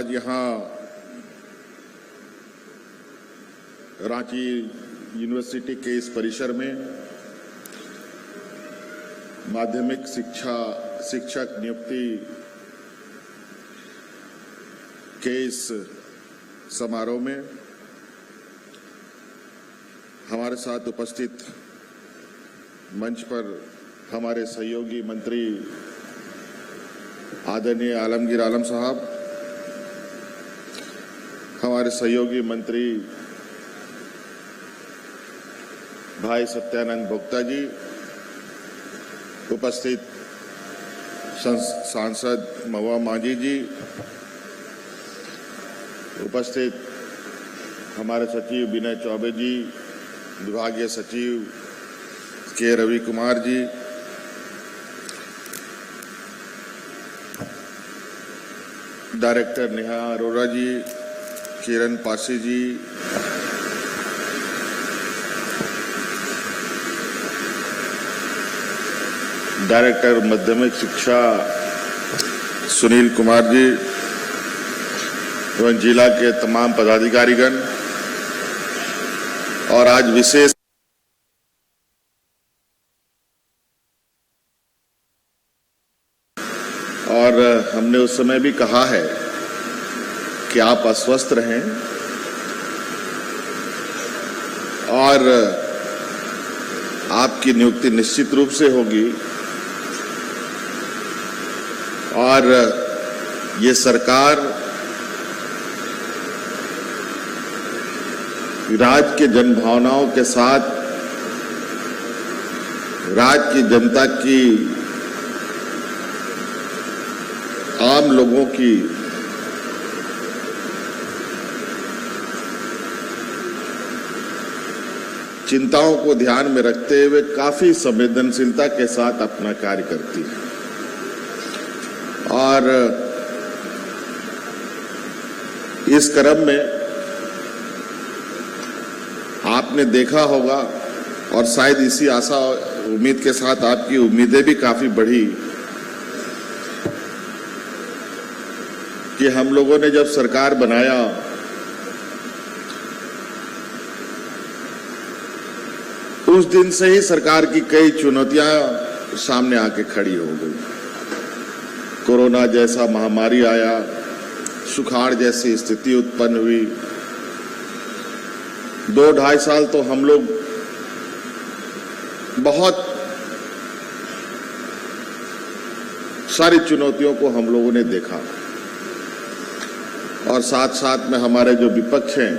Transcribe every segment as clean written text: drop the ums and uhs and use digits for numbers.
आज यहाँ रांची यूनिवर्सिटी के इस परिसर में माध्यमिक शिक्षक नियुक्ति के इस समारोह में हमारे साथ उपस्थित मंच पर हमारे सहयोगी मंत्री आदरणीय आलमगीर आलम साहब, हमारे सहयोगी मंत्री भाई सत्यानंद भोक्ता जी, उपस्थित सांसद महुआ मांझी जी, उपस्थित हमारे सचिव विनय चौबे जी, विभागीय सचिव के रवि कुमार जी, डायरेक्टर नेहा अरोड़ा जी, किरण पासी जी, डायरेक्टर माध्यमिक शिक्षा सुनील कुमार जी एवं जिला के तमाम पदाधिकारीगण और आज विशेष और हमने उस समय भी कहा है कि आप अस्वस्थ रहें और आपकी नियुक्ति निश्चित रूप से होगी और ये सरकार राज्य के जनभावनाओं के साथ राज्य की जनता की, आम लोगों की चिंताओं को ध्यान में रखते हुए काफी संवेदनशीलता के साथ अपना कार्य करती है। और इस क्रम में आपने देखा होगा और शायद इसी आशा उम्मीद के साथ आपकी उम्मीदें भी काफी बढ़ी कि हम लोगों ने जब सरकार बनाया उस दिन से ही सरकार की कई चुनौतियां सामने आके खड़ी हो गई। कोरोना जैसा महामारी आया, सुखाड़ जैसी स्थिति उत्पन्न हुई। 2-2.5 साल तो हम लोग बहुत सारी चुनौतियों को हम लोगों ने देखा और साथ साथ में हमारे जो विपक्ष हैं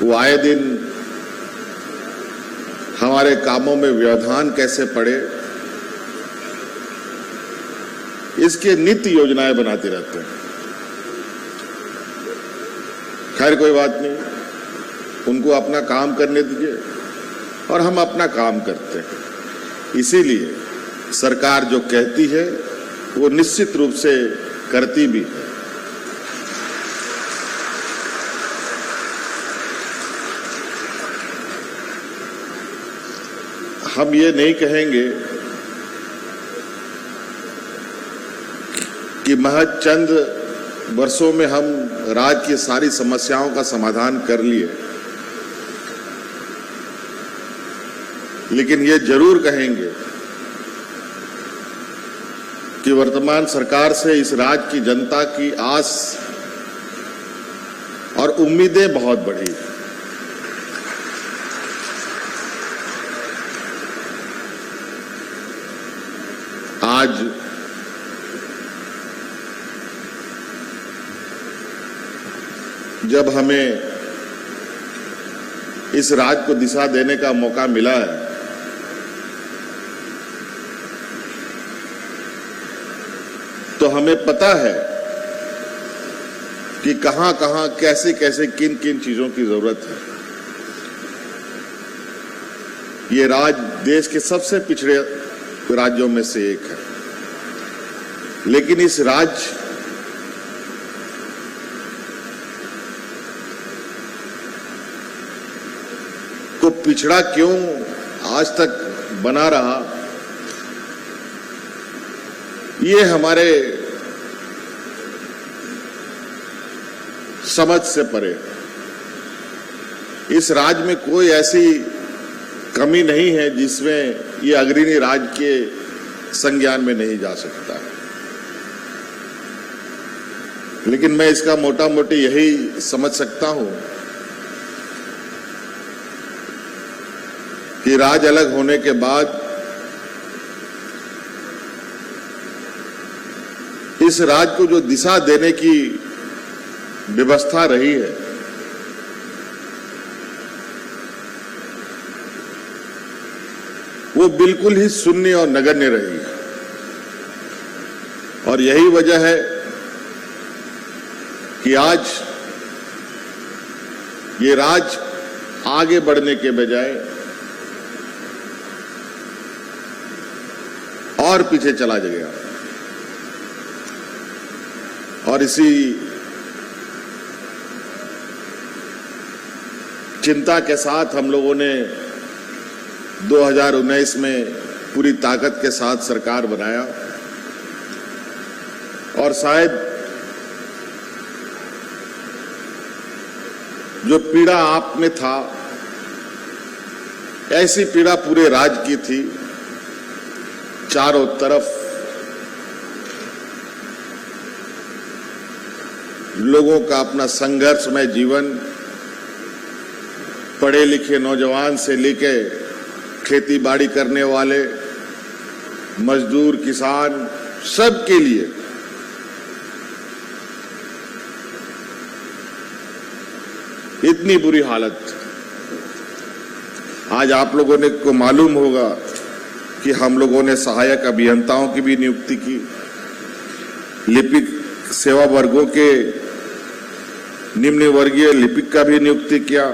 वो आए दिन हमारे कामों में व्यवधान कैसे पड़े इसके नित्य योजनाएं बनाते रहते हैं। खैर कोई बात नहीं, उनको अपना काम करने दीजिए और हम अपना काम करते हैं। इसीलिए सरकार जो कहती है वो निश्चित रूप से करती भी है। हम ये नहीं कहेंगे कि महज चंद वर्षों में हम राज्य की सारी समस्याओं का समाधान कर लिए, लेकिन ये जरूर कहेंगे कि वर्तमान सरकार से इस राज्य की जनता की आस और उम्मीदें बहुत बढ़ी। आज जब हमें इस राज्य को दिशा देने का मौका मिला है तो हमें पता है कि कहां कहां कैसे कैसे किन किन चीजों की जरूरत है। ये राज्य देश के सबसे पिछड़े राज्यों में से एक है, लेकिन इस राज्य को पिछड़ा क्यों आज तक बना रहा, ये हमारे समझ से परे। इस राज्य में कोई ऐसी कमी नहीं है जिसमें ये अग्रणी राज्य के संज्ञान में नहीं जा सकता। लेकिन मैं इसका मोटा मोटी यही समझ सकता हूं कि राज्य अलग होने के बाद इस राज्य को जो दिशा देने की व्यवस्था रही है, वो बिल्कुल ही शून्य और नगण्य रही है। और यही वजह है कि आज ये राज्य आगे बढ़ने के बजाय और पीछे चला गया। और इसी चिंता के साथ हम लोगों ने 2019 में पूरी ताकत के साथ सरकार बनाया। और शायद जो पीड़ा आप में था, ऐसी पीड़ा पूरे राज्य की थी। चारों तरफ लोगों का अपना संघर्षमय जीवन, पढ़े लिखे नौजवान से लेके खेती बाड़ी करने वाले, मजदूर, किसान, सबके लिए इतनी बुरी हालत। आज आप लोगों ने को मालूम होगा कि हम लोगों ने सहायक अभियंताओं की भी नियुक्ति की, लिपिक सेवा वर्गों के निम्न वर्गीय लिपिक का भी नियुक्ति किया,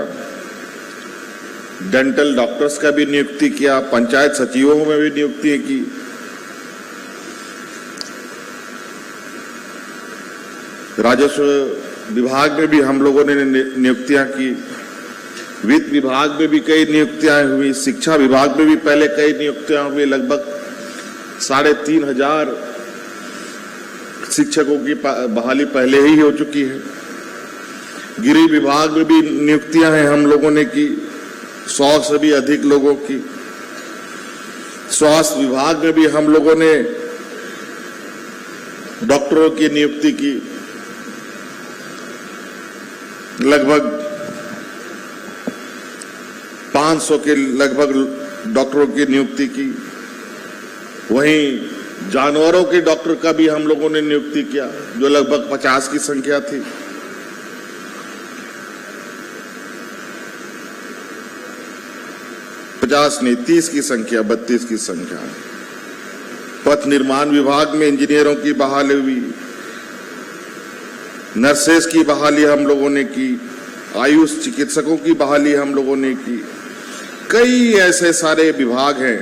डेंटल डॉक्टर्स का भी नियुक्ति किया, पंचायत सचिवों में भी नियुक्ति की। राजस्व विभाग में भी हम लोगों ने नियुक्तियां की, वित्त विभाग में भी कई नियुक्तियां हुई, शिक्षा विभाग में भी पहले कई नियुक्तियां हुई। लगभग 3,500 शिक्षकों की बहाली पहले ही हो चुकी है। गृह विभाग में भी नियुक्तियां हैं हम लोगों ने की, 100 से भी अधिक लोगों की। स्वास्थ्य विभाग में भी हम लोगों ने डॉक्टरों की नियुक्ति की, लगभग 500 के लगभग डॉक्टरों की नियुक्ति की। वहीं जानवरों के डॉक्टर का भी हम लोगों ने नियुक्ति किया, जो लगभग 50 की संख्या थी। नहीं, 30 की संख्या, 32 की संख्या। पथ निर्माण विभाग में इंजीनियरों की बहाली हुई, नर्सेस की बहाली हम लोगों ने की, आयुष चिकित्सकों की बहाली हम लोगों ने की। कई ऐसे सारे विभाग हैं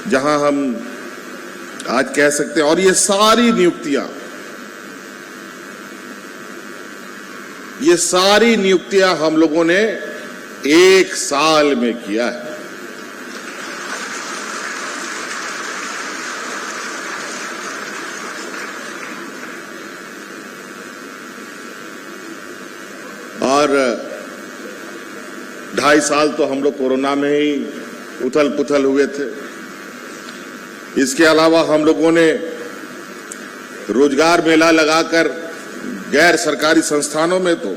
जहां हम आज कह सकते हैं, और ये सारी नियुक्तियां हम लोगों ने 1 साल में किया है। और 2.5 साल तो हम लोग कोरोना में ही उथल पुथल हुए थे। इसके अलावा हम लोगों ने रोजगार मेला लगाकर गैर सरकारी संस्थानों में तो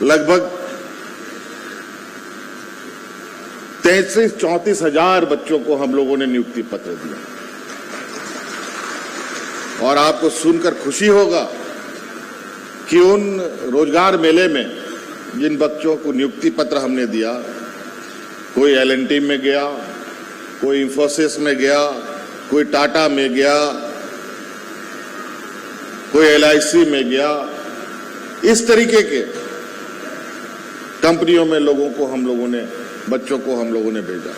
लगभग 33-34 हजार बच्चों को हम लोगों ने नियुक्ति पत्र दिया। और आपको सुनकर खुशी होगा कि उन रोजगार मेले में जिन बच्चों को नियुक्ति पत्र हमने दिया, कोई L&T में गया, कोई इंफोसिस में गया, कोई टाटा में गया, कोई LIC में गया, इस तरीके के कंपनियों में लोगों को हम लोगों ने, बच्चों को हम लोगों ने भेजा।